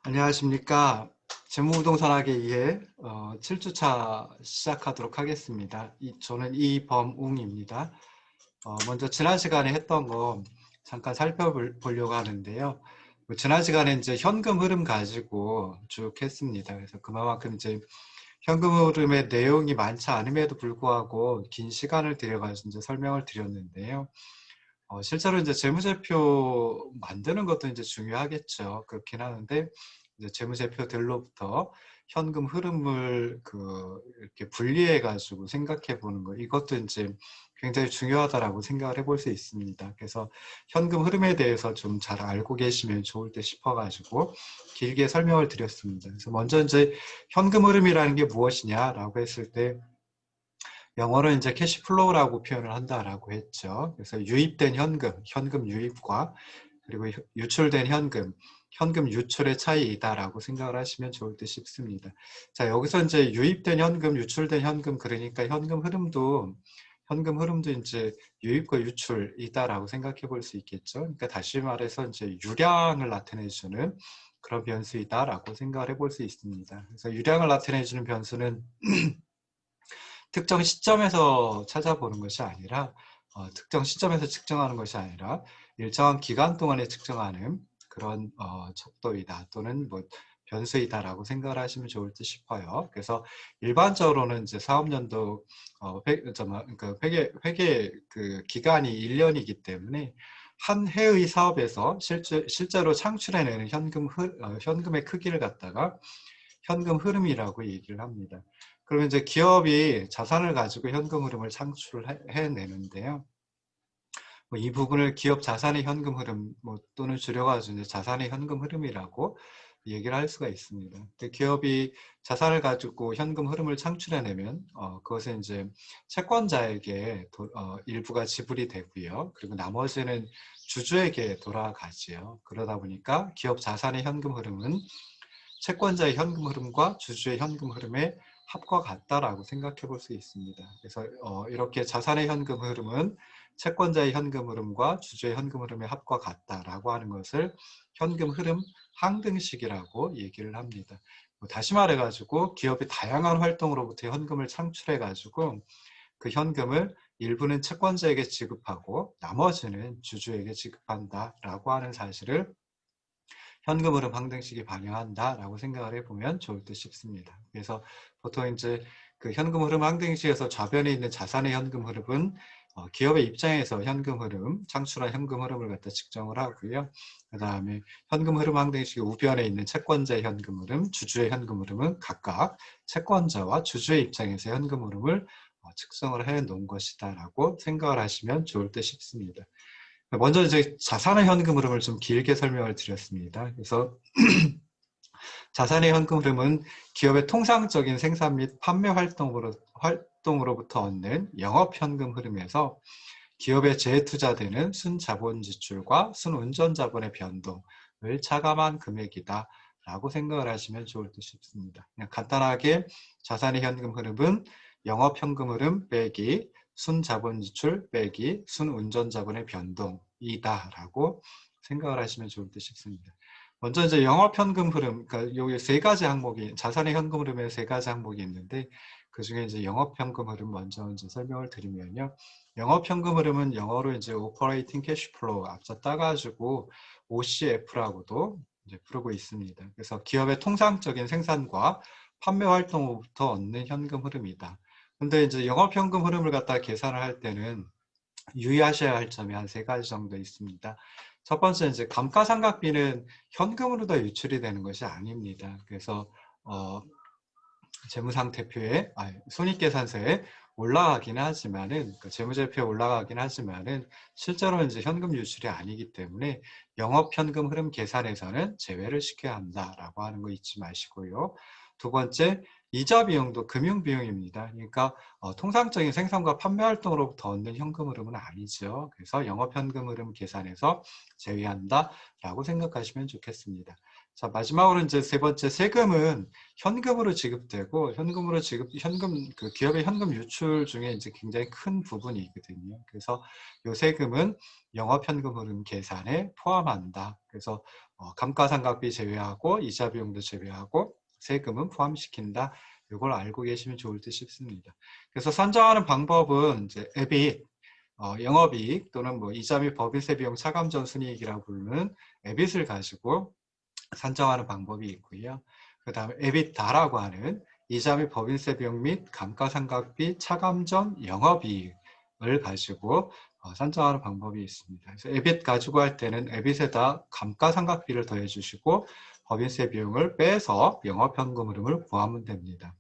안녕하십니까. 재무부동산학에 의해 7주차 시작하도록 하겠습니다. 저는 이범웅입니다. 먼저 지난 시간에 했던 거 잠깐 살펴보려고 하는데요. 지난 시간에 이제 현금 흐름 가지고 쭉 했습니다. 그래서 그만큼 이제 현금 흐름의 내용이 많지 않음에도 불구하고 긴 시간을 들여가지고 이제 설명을 드렸는데요. 실제로 이제 재무제표 만드는 것도 이제 중요하겠죠. 그렇긴 하는데, 이제 재무제표들로부터 현금 흐름을 이렇게 분리해가지고 생각해 보는 거, 이것도 이제 굉장히 중요하다라고 생각을 해볼 수 있습니다. 그래서 현금 흐름에 대해서 좀 잘 알고 계시면 좋을 때 싶어가지고 길게 설명을 드렸습니다. 그래서 먼저 이제 현금 흐름이라는 게 무엇이냐라고 했을 때, 영어로 이제 캐시플로우라고 표현을 한다라고 했죠. 그래서 유입된 현금 유입과 그리고 유출된 현금 유출의 차이이다라고 생각을 하시면 좋을 듯 싶습니다. 자, 여기서 이제 유입된 현금, 유출된 현금, 그러니까 현금 흐름도 이제 유입과 유출이다라고 생각해 볼 수 있겠죠. 그러니까 다시 말해서 이제 유량을 나타내주는 그런 변수이다라고 생각을 해볼 수 있습니다. 그래서 유량을 나타내주는 변수는 특정 시점에서 찾아보는 것이 아니라 특정 시점에서 측정하는 것이 아니라 일정한 기간 동안에 측정하는 그런 척도이다 또는 뭐 변수이다라고 생각을 하시면 좋을 듯 싶어요. 그래서 일반적으로는 이제 사업연도 그러니까 회계 그 기간이 1년이기 때문에 한 해의 사업에서 실제로 창출해내는 현금의 크기를 갖다가 현금 흐름이라고 얘기를 합니다. 그러면 이제 기업이 자산을 가지고 현금 흐름을 창출을 해내는데요. 이 부분을 기업 자산의 현금 흐름 또는 줄여가지고 이제 자산의 현금 흐름이라고 얘기를 할 수가 있습니다. 기업이 자산을 가지고 현금 흐름을 창출해내면 그것은 이제 채권자에게 일부가 지불이 되고요. 그리고 나머지는 주주에게 돌아가지요. 그러다 보니까 기업 자산의 현금 흐름은 채권자의 현금 흐름과 주주의 현금 흐름의 합과 같다라고 생각해 볼 수 있습니다. 그래서 이렇게 자산의 현금 흐름은 채권자의 현금 흐름과 주주의 현금 흐름의 합과 같다라고 하는 것을 현금 흐름 항등식이라고 얘기를 합니다. 다시 말해가지고 기업이 다양한 활동으로부터 현금을 창출해가지고 그 현금을 일부는 채권자에게 지급하고 나머지는 주주에게 지급한다라고 하는 사실을 현금 흐름 항등식이 반영한다라고 생각을 해보면 좋을 듯 싶습니다. 그래서 보통 이제 그 현금 흐름 항등식에서 좌변에 있는 자산의 현금 흐름은 기업의 입장에서 창출한 현금 흐름을 갖다 측정을 하고요. 그 다음에 현금 흐름 항등식의 우변에 있는 채권자의 현금 흐름, 주주의 현금 흐름은 각각 채권자와 주주의 입장에서 현금 흐름을 측정을 해 놓은 것이다라고 생각을 하시면 좋을 듯 싶습니다. 먼저 이제 자산의 현금 흐름을 좀 길게 설명을 드렸습니다. 그래서 자산의 현금 흐름은 기업의 통상적인 생산 및 판매 활동으로부터 얻는 영업 현금 흐름에서 기업에 재투자되는 순자본 지출과 순운전 자본의 변동을 차감한 금액이다 라고 생각을 하시면 좋을 듯 싶습니다. 그냥 간단하게 자산의 현금 흐름은 영업 현금 흐름 빼기 순자본 지출 빼기 순운전 자본의 변동이다 라고 생각을 하시면 좋을 듯 싶습니다. 먼저 이제 영업 현금 흐름, 그러니까 여기 세 가지 항목이, 자산의 현금 흐름에 세 가지 항목이 있는데 그 중에 이제 영업 현금 흐름 먼저 이제 설명을 드리면요. 영업 현금 흐름은 영어로 이제 Operating Cash Flow 앞서 따가지고 OCF라고도 이제 부르고 있습니다. 그래서 기업의 통상적인 생산과 판매 활동으로부터 얻는 현금 흐름이다. 근데 이제 영업 현금 흐름을 갖다 계산을 할 때는 유의하셔야 할 점이 한 세 가지 정도 있습니다. 첫 번째 이제 감가상각비는 현금으로 다 유출이 되는 것이 아닙니다. 그래서 재무상태표에 손익계산서에 올라가긴 하지만은 재무제표에 올라가긴 하지만은 실제로는 이제 현금 유출이 아니기 때문에 영업 현금 흐름 계산에서는 제외를 시켜야 한다라고 하는 거 잊지 마시고요. 두 번째, 이자 비용도 금융 비용입니다. 그러니까 통상적인 생산과 판매 활동으로부터 얻는 현금 흐름은 아니죠. 그래서 영업 현금 흐름 계산에서 제외한다라고 생각하시면 좋겠습니다. 자, 마지막으로 이제 세 번째, 세금은 현금으로 지급되고 기업의 현금 유출 중에 이제 굉장히 큰 부분이 있거든요. 그래서 요 세금은 영업 현금 흐름 계산에 포함한다. 그래서 감가상각비 제외하고 이자 비용도 제외하고 세금은 포함시킨다. 이걸 알고 계시면 좋을 듯 싶습니다. 그래서 산정하는 방법은 이제 EBIT, 영업이익 또는 뭐 이자 및 법인세 비용 차감 전 순이익이라고 부르는 EBIT을 가지고 산정하는 방법이 있고요. 그 다음에 EBITDA라고 하는 이자 및 법인세 비용 및 감가상각비 차감 전 영업이익을 가지고 산정하는 방법이 있습니다. 그래서 EBIT 가지고 할 때는 EBIT에다 감가상각비를 더해 주시고 법인세 비용을 빼서 영업현금 흐름을 구하면 됩니다.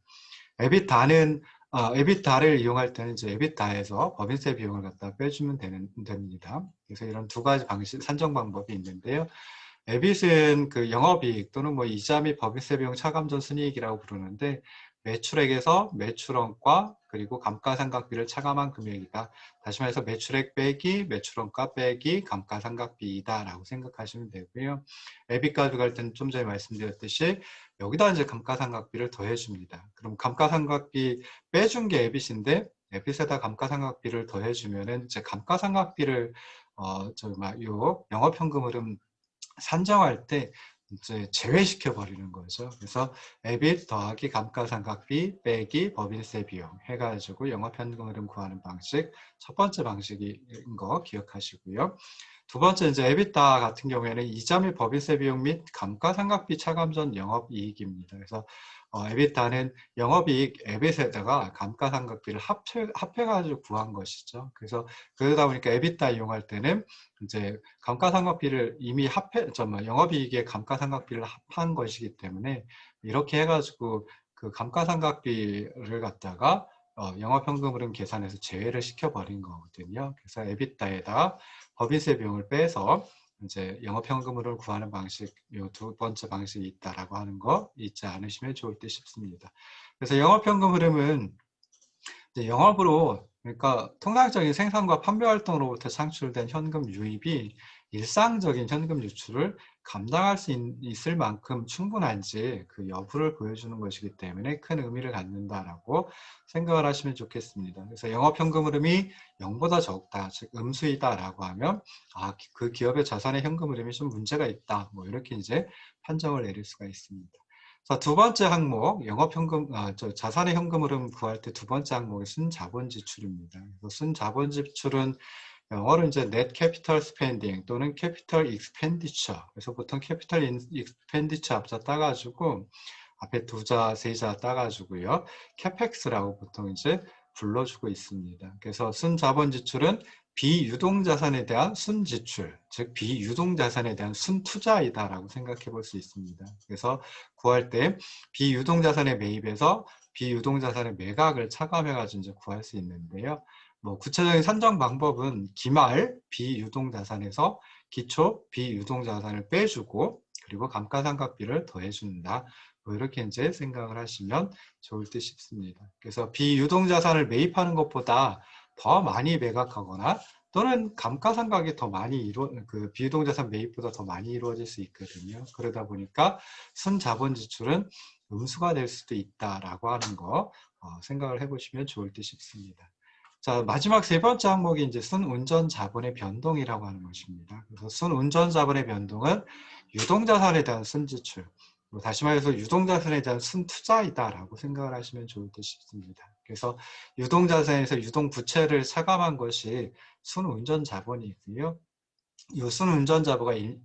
에비타를 이용할 때는 이제 에비타에서 법인세 비용을 갖다 빼주면 됩니다. 그래서 이런 두 가지 방식, 산정 방법이 있는데요. 에빗은 그 영업이익 또는 뭐 이자 및 법인세 비용 차감 전 순이익이라고 부르는데 매출액에서 매출원가 그리고 감가상각비를 차감한 금액이다. 다시 말해서 매출액 빼기 매출원가 빼기 감가상각비이다 라고 생각하시면 되고요. 에빗 가져갈 때는 좀 전에 말씀드렸듯이 여기다 이제 감가상각비를 더해줍니다. 그럼 감가상각비 빼준 게 에빗인데 에빗에다 감가상각비를 더해주면은 이제 감가상각비를 요 영업현금 흐름 산정할 때 이제 제외시켜 버리는 거죠. 그래서 EBIT 더하기 감가상각비 빼기 법인세 비용 해가지고 영업현금 흐름 구하는 방식, 첫 번째 방식인 거 기억하시고요. 두 번째 이제 EBITDA 같은 경우에는 이자 및 법인세 비용 및 감가상각비 차감 전 영업이익입니다. 그래서 EBITDA는 영업이익 EBIT에다가 감가상각비를 합해가지고 구한 것이죠. 그래서 그러다 보니까 EBITDA 이용할 때는 이제 감가상각비를 이미 영업이익에 감가상각비를 합한 것이기 때문에 이렇게 해가지고 그 감가상각비를 갖다가 영업현금 흐름 계산해서 제외를 시켜버린 거거든요. 그래서 EBITDA에다 법인세 비용을 빼서 이제 영업현금으로 구하는 방식, 이 두 번째 방식이 있다라고 하는 거 잊지 않으시면 좋을 듯 싶습니다. 그래서 영업현금 흐름은 이제 영업으로, 그러니까 통상적인 생산과 판매 활동으로부터 창출된 현금 유입이 일상적인 현금 유출을 감당할 수 있을 만큼 충분한지 그 여부를 보여주는 것이기 때문에 큰 의미를 갖는다라고 생각을 하시면 좋겠습니다. 그래서 영업현금 흐름이 0보다 적다, 즉 음수이다라고 하면 그 기업의 자산의 현금 흐름이 좀 문제가 있다, 뭐 이렇게 이제 판정을 내릴 수가 있습니다. 자, 두 번째 항목, 자산의 현금 흐름 구할 때 두 번째 항목이 순자본 지출입니다. 그래서 순자본 지출은 영어로 이제 net capital spending 또는 capital expenditure. 그래서 보통 capital expenditure 앞자 따가지고 앞에 두 자, 세 자 따가지고요. CapEx라고 보통 이제 불러주고 있습니다. 그래서 순자본 지출은 비유동자산에 대한 순지출, 즉 비유동자산에 대한 순투자이다라고 생각해 볼 수 있습니다. 그래서 구할 때 비유동자산의 매입에서 비유동자산의 매각을 차감해가지고 이제 구할 수 있는데요. 뭐 구체적인 산정 방법은 기말 비유동자산에서 기초 비유동자산을 빼주고 그리고 감가상각비를 더해준다. 뭐 이렇게 이제 생각을 하시면 좋을 듯 싶습니다. 그래서 비유동자산을 매입하는 것보다 더 많이 매각하거나 또는 감가상각이 더 많이 그 비유동자산 매입보다 더 많이 이루어질 수 있거든요. 그러다 보니까 순자본 지출은 음수가 될 수도 있다라고 하는 거 생각을 해보시면 좋을 듯 싶습니다. 자, 마지막 세 번째 항목이 이제 순운전 자본의 변동이라고 하는 것입니다. 그래서 순운전 자본의 변동은 유동자산에 대한 순지출, 다시 말해서 유동자산에 대한 순투자이다라고 생각을 하시면 좋을 듯 싶습니다. 그래서 유동자산에서 유동부채를 차감한 것이 순운전 자본이고요. 이 순운전 자본이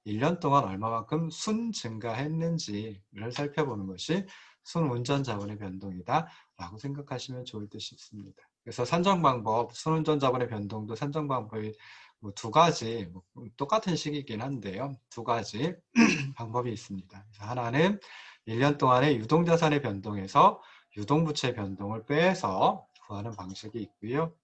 1년 동안 얼마만큼 순증가했는지를 살펴보는 것이 순운전 자본의 변동이다 라고 생각하시면 좋을 듯 싶습니다. 그래서 산정 방법, 순운전 자본의 변동도 산정 방법이 두 가지, 똑같은 식이긴 한데요. 두 가지 방법이 있습니다. 하나는 1년 동안의 유동자산의 변동에서 유동부채 변동을 빼서 구하는 방식이 있고요.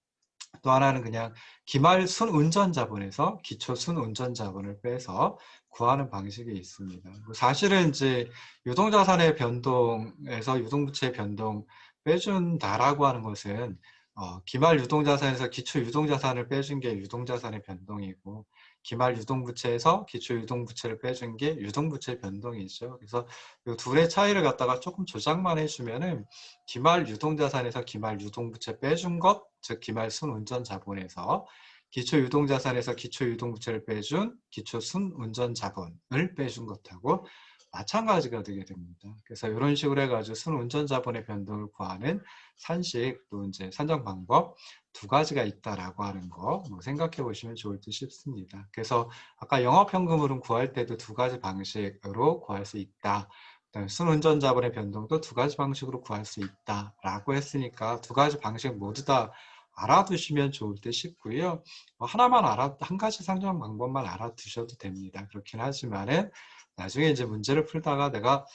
또 하나는 그냥 기말 순운전자본에서 기초 순운전자본을 빼서 구하는 방식이 있습니다. 사실은 이제 유동자산의 변동에서 유동부채 변동 빼준다라고 하는 것은 기말 유동자산에서 기초 유동자산을 빼준 게 유동자산의 변동이고 기말 유동부채에서 기초 유동부채를 빼준 게 유동부채 변동이죠. 그래서 이 둘의 차이를 갖다가 조금 조작만 해주면은 기말 유동자산에서 기말 유동부채 빼준 것, 즉 기말 순운전자본에서 기초유동자산에서 기초유동부채를 빼준 기초순운전자본을 빼준 것하고 마찬가지가 되게 됩니다. 그래서 이런 식으로 해가지고 순운전자본의 변동을 구하는 산식 또 이제 산정 방법 두 가지가 있다라고 하는 거 생각해 보시면 좋을 듯 싶습니다. 그래서 아까 영업현금흐름 구할 때도 두 가지 방식으로 구할 수 있다. 순운전자본의 변동도 두 가지 방식으로 구할 수 있다라고 했으니까 두 가지 방식 모두 다 알아두시면 좋을 듯 싶고요. 한 가지 상정 방법만 알아두셔도 됩니다. 그렇긴 하지만은 나중에 이제 문제를 풀다가 내가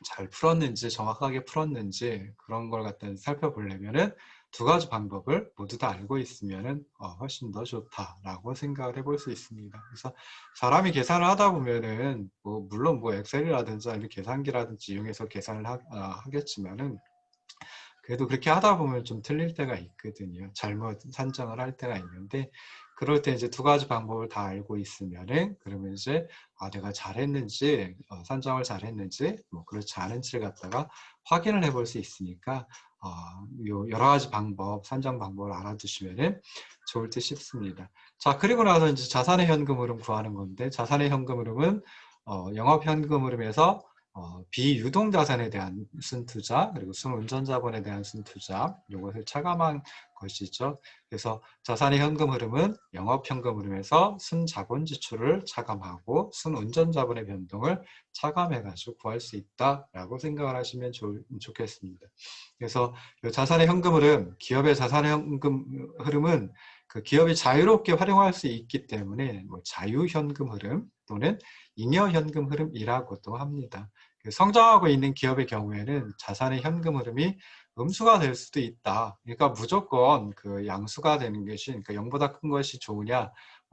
잘 풀었는지 정확하게 풀었는지 그런 걸 갖다 살펴보려면은 두 가지 방법을 모두 다 알고 있으면은 훨씬 더 좋다라고 생각을 해볼 수 있습니다. 그래서 사람이 계산을 하다 보면은 물론 엑셀이라든지 아니면 계산기라든지 이용해서 계산을 하겠지만은 그래도 그렇게 하다 보면 좀 틀릴 때가 있거든요. 잘못 산정을 할 때가 있는데 그럴 때 이제 두 가지 방법을 다 알고 있으면은 그러면 이제 내가 잘했는지 산정을 잘했는지 그렇지 않은지를 갖다가 확인을 해볼 수 있으니까 요 여러 가지 방법 산정 방법을 알아두시면은 좋을 듯 싶습니다. 자, 그리고 나서 이제 자산의 현금 흐름 구하는 건데 자산의 현금 흐름은 영업 현금 흐름에서 비유동 자산에 대한 순투자 그리고 순운전자본에 대한 순투자 이것을 차감한 것이죠. 그래서 자산의 현금 흐름은 영업 현금 흐름에서 순자본 지출을 차감하고 순운전자본의 변동을 차감해 가지고 구할 수 있다라고 생각을 하시면 좋겠습니다. 그래서 이 자산의 현금 흐름, 기업의 자산의 현금 흐름은 그 기업이 자유롭게 활용할 수 있기 때문에 자유현금 흐름 또는 잉여현금 흐름이라고도 합니다. 성장하고 있는 기업의 경우에는 자산의 현금 흐름이 음수가 될 수도 있다. 그러니까 무조건 그 양수가 되는 것이, 그러니까 0보다 큰 것이 좋으냐?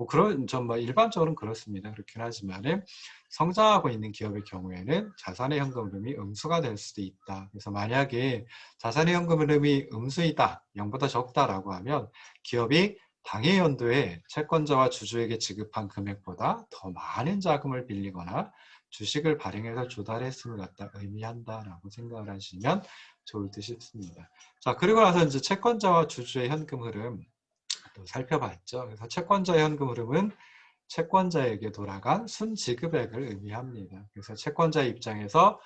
그런 일반적으로는 그렇습니다. 그렇긴 하지만은 성장하고 있는 기업의 경우에는 자산의 현금 흐름이 음수가 될 수도 있다. 그래서 만약에 자산의 현금 흐름이 음수이다, 0보다 적다라고 하면 기업이 당해 연도에 채권자와 주주에게 지급한 금액보다 더 많은 자금을 빌리거나 주식을 발행해서 조달했음을 갖다 의미한다라고 생각을 하시면 좋을 듯 싶습니다. 자, 그리고 나서 이제 채권자와 주주의 현금 흐름 또 살펴봤죠. 그래서 채권자의 현금 흐름은 채권자에게 돌아간 순지급액을 의미합니다. 그래서 채권자 입장에서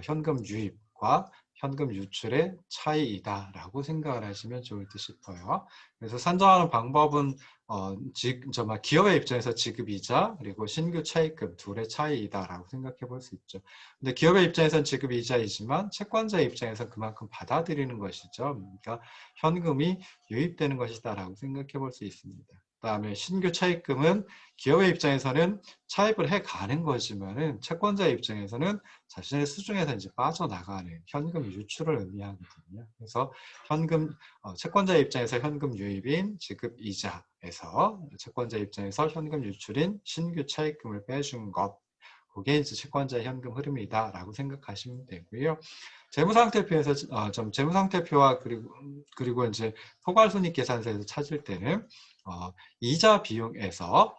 현금 유입과 현금 유출의 차이이다라고 생각을 하시면 좋을 듯 싶어요. 그래서 산정하는 방법은 기업의 입장에서 지급이자 그리고 신규 차입금 둘의 차이이다라고 생각해 볼 수 있죠. 근데 기업의 입장에서는 지급이자이지만 채권자의 입장에서 그만큼 받아들이는 것이죠. 그러니까 현금이 유입되는 것이다라고 생각해 볼 수 있습니다. 그다음에 신규 차입금은 기업의 입장에서는 차입을 해가는 거지만은 채권자의 입장에서는 자신의 수중에서 이제 빠져나가는 현금 유출을 의미하거든요. 그래서 채권자의 입장에서 현금 유입인 지급 이자에서 채권자 입장에서 현금 유출인 신규 차입금을 빼준 것, 그게 이제 채권자의 현금 흐름이다라고 생각하시면 되고요. 재무상태표에서 재무상태표와 그리고 이제 포괄손익계산서에서 찾을 때는 이자 비용에서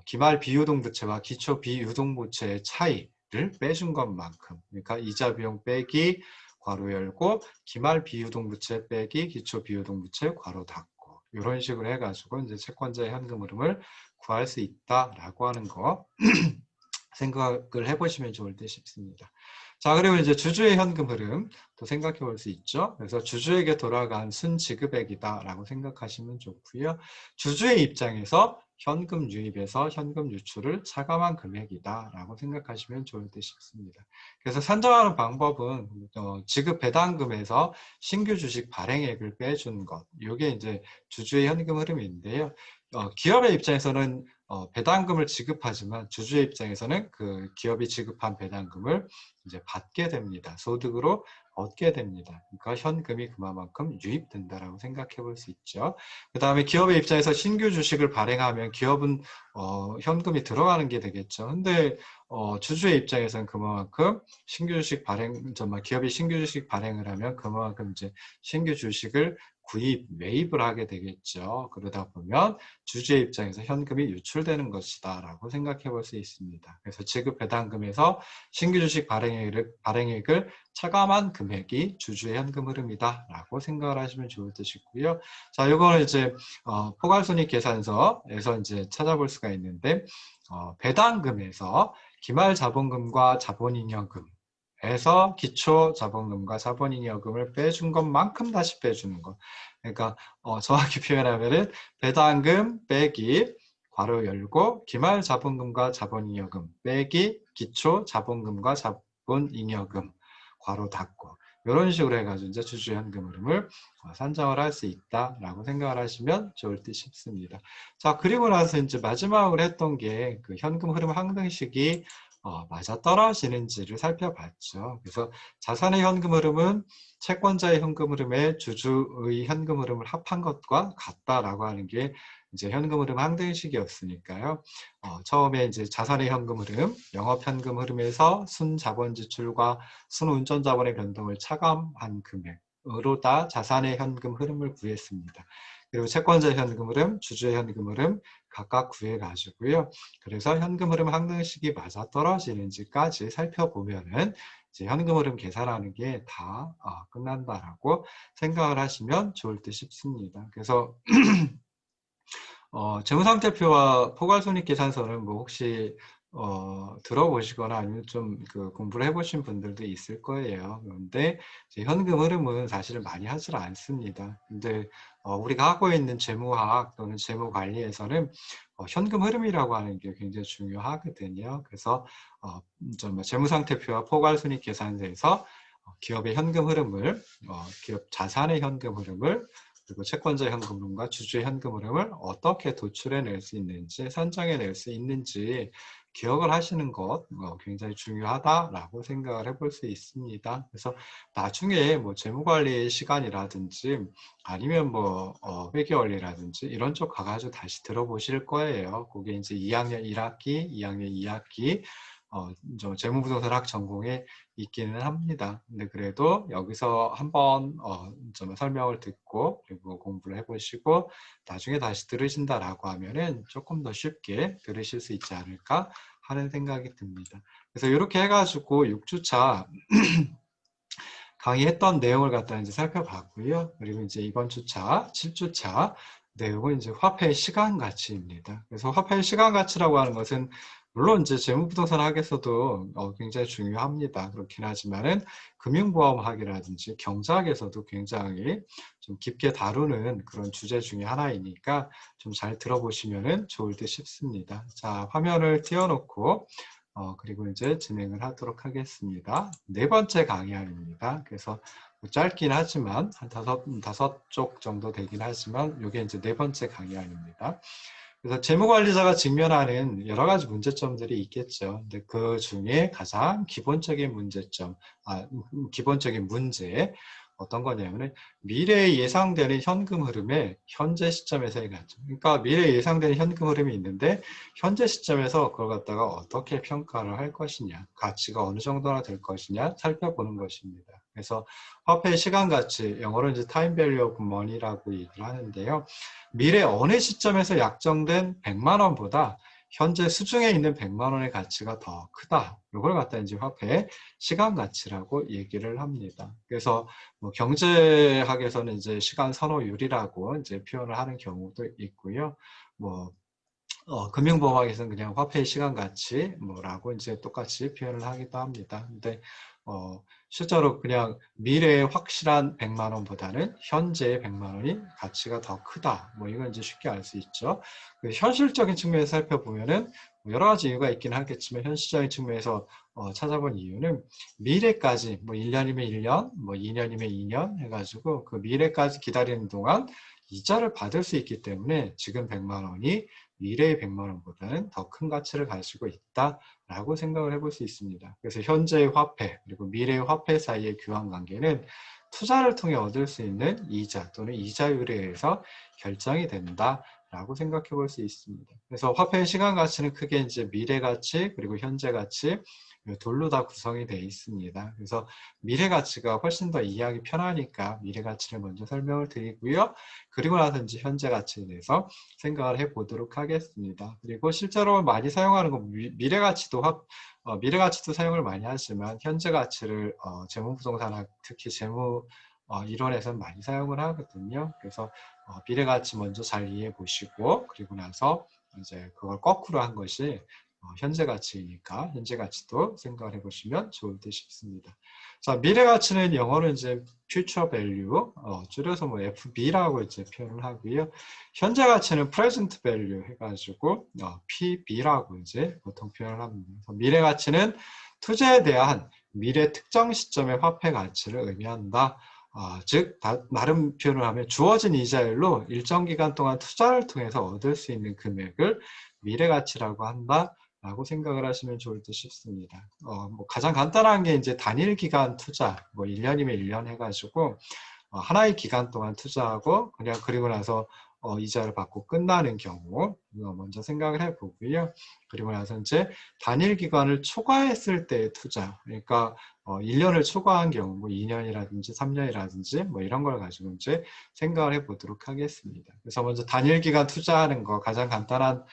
기말 비유동부채와 기초 비유동부채의 차이를 빼준 것만큼, 그러니까 이자 비용 빼기 괄호 열고 기말 비유동부채 빼기 기초 비유동부채 괄호 닫고 이런 식으로 해가지고 이제 채권자의 현금 흐름을 구할 수 있다라고 하는 거 생각을 해보시면 좋을 듯 싶습니다. 자, 그리고 이제 주주의 현금 흐름 또 생각해 볼 수 있죠. 그래서 주주에게 돌아간 순지급액이다라고 생각하시면 좋고요. 주주의 입장에서 현금 유입에서 현금 유출을 차감한 금액이다라고 생각하시면 좋을 듯 싶습니다. 그래서 산정하는 방법은 지급 배당금에서 신규 주식 발행액을 빼준 것, 이게 이제 주주의 현금 흐름인데요. 기업의 입장에서는 배당금을 지급하지만 주주의 입장에서는 그 기업이 지급한 배당금을 이제 받게 됩니다. 소득으로 얻게 됩니다. 그러니까 현금이 그만큼 유입된다라고 생각해 볼 수 있죠. 그 다음에 기업의 입장에서 신규 주식을 발행하면 기업은 현금이 들어가는 게 되겠죠. 근데 주주의 입장에서는 그만큼 신규 주식 발행, 기업이 신규 주식 발행을 하면 그만큼 이제 신규 주식을 구입, 매입을 하게 되겠죠. 그러다 보면 주주의 입장에서 현금이 유출되는 것이다 라고 생각해 볼 수 있습니다. 그래서 지급 배당금에서 신규 주식 발행액을 차감한 금액이 주주의 현금 흐름이다 라고 생각을 하시면 좋을 듯이고요. 자, 이거는 이제 포괄손익 계산서에서 이제 찾아볼 수가 있는데, 배당금에서 기말 자본금과 자본잉여금에서 기초 자본금과 자본잉여금을 빼준 것만큼 다시 빼주는 것. 그러니까 정확히 표현하면은 배당금 빼기 괄호 열고 기말 자본금과 자본잉여금 빼기 기초 자본금과 자본잉여금 괄호 닫고, 이런 식으로 해가지고 이제 주주 현금 흐름을 산정을 할 수 있다라고 생각을 하시면 좋을 듯 싶습니다. 자, 그리고 나서 이제 마지막으로 했던 게 그 현금 흐름 항등식이 맞아떨어지는지를 살펴봤죠. 그래서 자산의 현금 흐름은 채권자의 현금 흐름에 주주의 현금 흐름을 합한 것과 같다라고 하는 게 이제 현금 흐름 항등식이었으니까요. 처음에 이제 자산의 현금 흐름, 영업 현금 흐름에서 순 자본 지출과 순 운전 자본의 변동을 차감한 금액으로 다 자산의 현금 흐름을 구했습니다. 그리고 채권자의 현금 흐름, 주주의 현금 흐름 각각 구해가지고요. 그래서 현금 흐름 항등식이 맞아떨어지는지까지 살펴보면은 이제 현금 흐름 계산하는 게 다 끝난다라고 생각을 하시면 좋을 듯 싶습니다. 그래서 재무상태표와 포괄손익계산서는 뭐 혹시 들어보시거나 아니면 좀 그 공부를 해보신 분들도 있을 거예요. 그런데 현금 흐름은 사실은 많이 하질 않습니다. 근데 우리가 하고 있는 재무학 또는 재무관리에서는 현금 흐름이라고 하는 게 굉장히 중요하거든요. 그래서 재무상태표와 포괄손익계산서에서 기업의 현금 흐름을, 기업 자산의 현금 흐름을, 그리고 채권자 현금 흐름과 주주의 현금 흐름을 어떻게 도출해낼 수 있는지, 산정해낼 수 있는지 기억을 하시는 것 굉장히 중요하다라고 생각을 해볼 수 있습니다. 그래서 나중에 뭐 재무관리 시간이라든지 아니면 뭐 회계원리라든지 이런 쪽 가가지고 다시 들어보실 거예요. 그게 이제 2학년 1학기, 2학년 2학기 재무부동산학 전공에 있기는 합니다. 근데 그래도 여기서 한번 좀 설명을 듣고 그리고 공부를 해보시고 나중에 다시 들으신다라고 하면은 조금 더 쉽게 들으실 수 있지 않을까 하는 생각이 듭니다. 그래서 이렇게 해가지고 6주차 강의했던 내용을 갖다 이제 살펴봤고요. 그리고 이제 이번 주차 7주차 내용은 이제 화폐의 시간 가치입니다. 그래서 화폐의 시간 가치라고 하는 것은 물론 이제 재무부동산 학에서도 굉장히 중요합니다. 그렇긴 하지만은 금융보험학이라든지 경제학에서도 굉장히 좀 깊게 다루는 그런 주제 중에 하나이니까 좀 잘 들어보시면은 좋을 듯 싶습니다. 자, 화면을 띄워놓고 그리고 이제 진행을 하도록 하겠습니다. 네 번째 강의안입니다. 그래서 짧긴 하지만 한 다섯 쪽 정도 되긴 하지만 이게 이제 네 번째 강의안입니다. 그래서 재무관리자가 직면하는 여러 가지 문제점들이 있겠죠. 근데 그 중에 가장 기본적인 문제점, 기본적인 문제 어떤 거냐면은 미래에 예상되는 현금 흐름에 현재 시점에서의 가치. 그러니까 미래에 예상되는 현금 흐름이 있는데 현재 시점에서 그걸 갖다가 어떻게 평가를 할 것이냐, 가치가 어느 정도나 될 것이냐 살펴보는 것입니다. 그래서 화폐의 시간 가치, 영어로 이제 time value of money라고 얘기를 하는데요. 미래 어느 시점에서 약정된 100만 원보다 현재 수중에 있는 100만 원의 가치가 더 크다. 이걸 갖다 이제 화폐의 시간 가치라고 얘기를 합니다. 그래서 뭐 경제학에서는 이제 시간 선호율이라고 이제 표현을 하는 경우도 있고요. 뭐 금융보험학에서는 그냥 화폐의 시간 가치 뭐라고 이제 똑같이 표현을 하기도 합니다. 근데 실제로 그냥 미래의 확실한 100만 원보다는 현재의 100만 원이 가치가 더 크다. 뭐 이건 이제 쉽게 알 수 있죠. 현실적인 측면에서 살펴보면은 여러 가지 이유가 있긴 하겠지만 현실적인 측면에서 찾아본 이유는 미래까지 뭐 1년이면 1년, 뭐 2년이면 2년 해가지고 그 미래까지 기다리는 동안 이자를 받을 수 있기 때문에 지금 100만 원이 미래의 100만 원보다는 더 큰 가치를 가지고 있다라고 생각을 해볼 수 있습니다. 그래서 현재의 화폐 그리고 미래의 화폐 사이의 교환 관계는 투자를 통해 얻을 수 있는 이자 또는 이자율에 의해서 결정이 된다. 라고 생각해 볼 수 있습니다. 그래서 화폐의 시간 가치는 크게 이제 미래 가치 그리고 현재 가치 이 둘로 다 구성이 되어 있습니다. 그래서 미래 가치가 훨씬 더 이해하기 편하니까 미래 가치를 먼저 설명을 드리고요. 그리고 나서 이제 현재 가치에 대해서 생각을 해 보도록 하겠습니다. 그리고 실제로 많이 사용하는 건 미래 가치도 미래 가치도 사용을 많이 하지만 현재 가치를 재무부동산 특히 재무 이론에서는 많이 사용을 하거든요. 그래서 미래 가치 먼저 잘 이해해 보시고 그리고 나서 이제 그걸 거꾸로 한 것이 현재 가치이니까 현재 가치도 생각을 해보시면 좋을 듯 싶습니다. 자, 미래 가치는 영어로 이제 future value, 줄여서 뭐 FB라고 이제 표현을 하고요. 현재 가치는 present value 해가지고 PB라고 이제 보통 표현을 합니다. 미래 가치는 투자에 대한 미래 특정 시점의 화폐 가치를 의미한다. 즉 나름 표현을 하면 주어진 이자율로 일정 기간 동안 투자를 통해서 얻을 수 있는 금액을 미래 가치라고 한다. 라고 생각을 하시면 좋을 듯 싶습니다. 뭐 가장 간단한 게 이제 단일 기간 투자, 뭐 1년이면 1년 해가지고 하나의 기간 동안 투자하고 그냥 그리고 나서 이자를 받고 끝나는 경우 먼저 생각을 해보고요. 그리고 나서 이제 단일 기간을 초과했을 때의 투자, 그러니까 1년을 초과한 경우, 뭐 2년이라든지 3년이라든지 뭐 이런 걸 가지고 이제 생각을 해보도록 하겠습니다. 그래서 먼저 단일 기간 투자하는 거 가장 간단한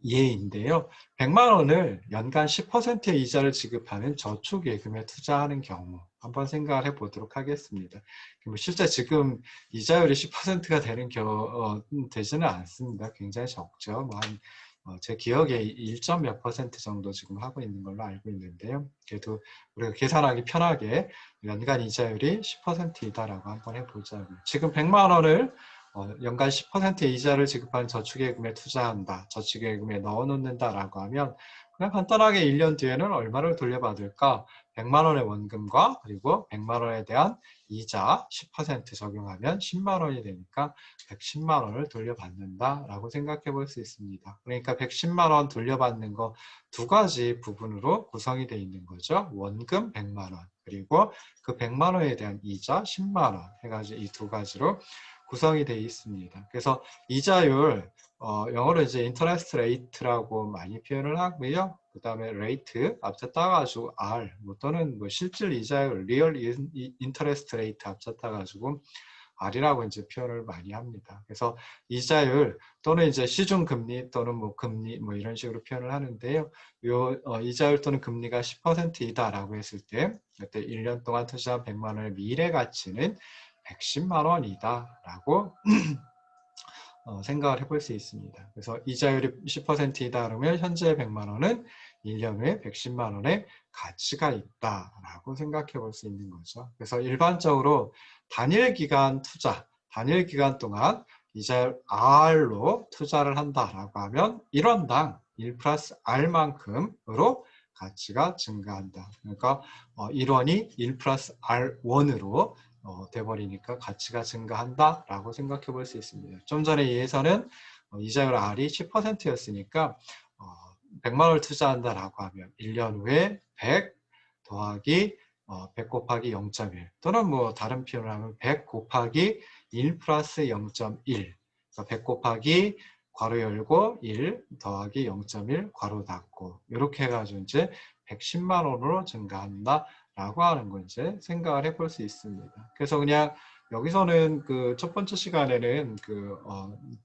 예인데요. 100만 원을 연간 10%의 이자를 지급하는 저축예금에 투자하는 경우 한번 생각을 해보도록 하겠습니다. 실제 지금 이자율이 10%가 되지는 않습니다. 굉장히 적죠. 제 기억에 1점 몇 퍼센트 정도 지금 하고 있는 걸로 알고 있는데요. 그래도 우리가 계산하기 편하게 연간 이자율이 10%이다라고 한번 해보자고요. 지금 100만 원을 연간 10%의 이자를 지급하는 저축예금에 투자한다. 저축예금에 넣어놓는다라고 하면 그냥 간단하게 1년 뒤에는 얼마를 돌려받을까? 100만 원의 원금과 그리고 100만 원에 대한 이자 10% 적용하면 10만 원이 되니까 110만 원을 돌려받는다라고 생각해 볼 수 있습니다. 그러니까 110만 원 돌려받는 거 두 가지 부분으로 구성이 되어 있는 거죠. 원금 100만 원 그리고 그 100만 원에 대한 이자 10만 원 해가지고 이 두 가지로 구성이 되어 있습니다. 그래서 이자율 영어로 이제 interest rate라고 많이 표현을 하고요. 그 다음에 rate 앞쳤다가지고 R 또는 뭐 실질 이자율 real interest rate 앞쳤다가지고 R이라고 이제 표현을 많이 합니다. 그래서 이자율 또는 이제 시중금리 또는 뭐 금리 뭐 이런 식으로 표현을 하는데요. 이자율 또는 금리가 10%이다라고 했을 때 그때 1년 동안 투자한 100만 원의 미래 가치는 110만 원이다 라고 생각을 해볼 수 있습니다. 그래서 이자율이 10%이다 그러면 현재 100만 원은 1년 후에 110만 원의 가치가 있다 라고 생각해 볼 수 있는 거죠. 그래서 일반적으로 단일 기간 투자, 단일 기간 동안 이자율 R로 투자를 한다라고 하면 1원당 1 플러스 R만큼으로 가치가 증가한다. 그러니까 1원이 1 플러스 R1으로 돼버리니까 가치가 증가한다 라고 생각해 볼 수 있습니다. 좀 전에 예에서는 이자율 R이 10%였으니까 100만 원을 투자한다 라고 하면 1년 후에 100 더하기 100 곱하기 0.1 또는 뭐 다른 표현을 하면 100 곱하기 1 플러스 0.1 그러니까 100 곱하기 괄호 열고 1 더하기 0.1 괄호 닫고 이렇게 해가지고 이제 110만 원으로 증가한다 라고 하는 거 이제 생각을 해볼 수 있습니다. 그래서 그냥 여기서는 그 첫 번째 시간에는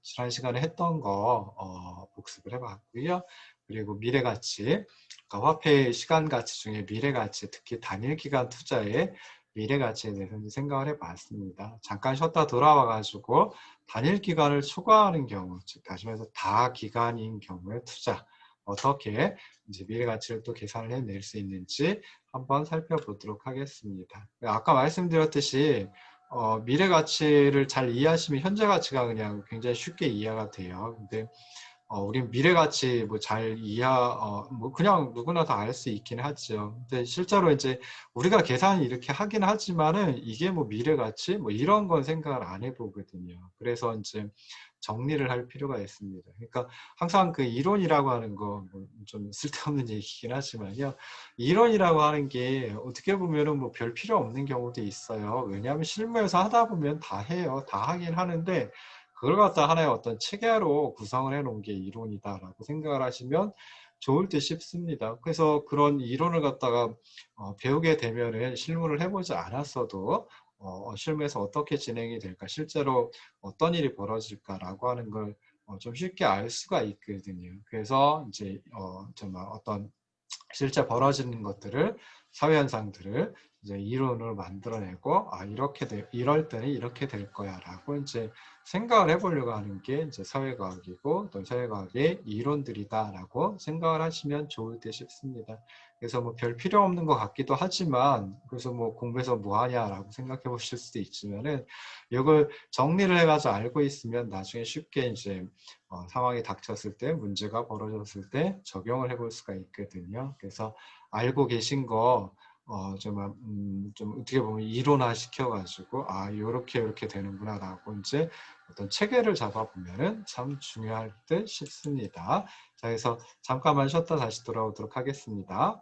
지난 시간에 했던 거 복습을 해봤고요. 그리고 미래가치, 그러니까 화폐의 시간가치 중에 미래가치, 특히 단일 기간 투자의 미래가치에 대해서 생각을 해봤습니다. 잠깐 쉬었다 돌아와가지고 단일 기간을 초과하는 경우, 즉 다시 말해서 다기간인 경우의 투자 어떻게 이제 미래가치를 또 계산을 해낼 수 있는지 한번 살펴보도록 하겠습니다. 아까 말씀드렸듯이 미래가치를 잘 이해하시면 현재가치가 그냥 굉장히 쉽게 이해가 돼요. 근데 우린 미래가치 뭐 잘 뭐 그냥 누구나 다 알 수 있긴 하죠. 근데 실제로 이제 우리가 계산을 이렇게 하긴 하지만은 이게 뭐 미래가치 뭐 이런 건 생각을 안 해보거든요. 그래서 이제 정리를 할 필요가 있습니다. 그러니까 항상 그 이론이라고 하는 거 좀 쓸데없는 얘기긴 하지만요. 이론이라고 하는 게 어떻게 보면은 뭐 별 필요 없는 경우도 있어요. 왜냐하면 실무에서 하다 보면 다 해요. 다 하긴 하는데 그걸 갖다 하나의 어떤 체계로 구성을 해 놓은 게 이론이다라고 생각을 하시면 좋을 듯 싶습니다. 그래서 그런 이론을 갖다가 배우게 되면은 실무를 해보지 않았어도 실무에서 어떻게 진행이 될까, 실제로 어떤 일이 벌어질까라고 하는 걸 좀 쉽게 알 수가 있거든요. 그래서 이제 정말 어떤 실제 벌어지는 것들을, 사회 현상들을 이제 이론으로 만들어내고, 아, 이럴 때는 이렇게 될 거야라고 이제 생각을 해보려고 하는 게 이제 사회과학이고, 또 사회과학의 이론들이다라고 생각을 하시면 좋을 듯 싶습니다. 그래서 뭐 별 필요 없는 것 같기도 하지만, 그래서 뭐 공부해서 뭐 하냐라고 생각해 보실 수도 있지만은, 이걸 정리를 해가지고 알고 있으면 나중에 쉽게 이제 상황이 닥쳤을 때, 문제가 벌어졌을 때 적용을 해볼 수가 있거든요. 그래서 알고 계신 거 좀 어떻게 보면 이론화 시켜가지고, 아, 요렇게 되는구나 라고 이제 어떤 체계를 잡아보면은 참 중요할 듯 싶습니다. 자, 그래서 잠깐만 쉬었다 다시 돌아오도록 하겠습니다.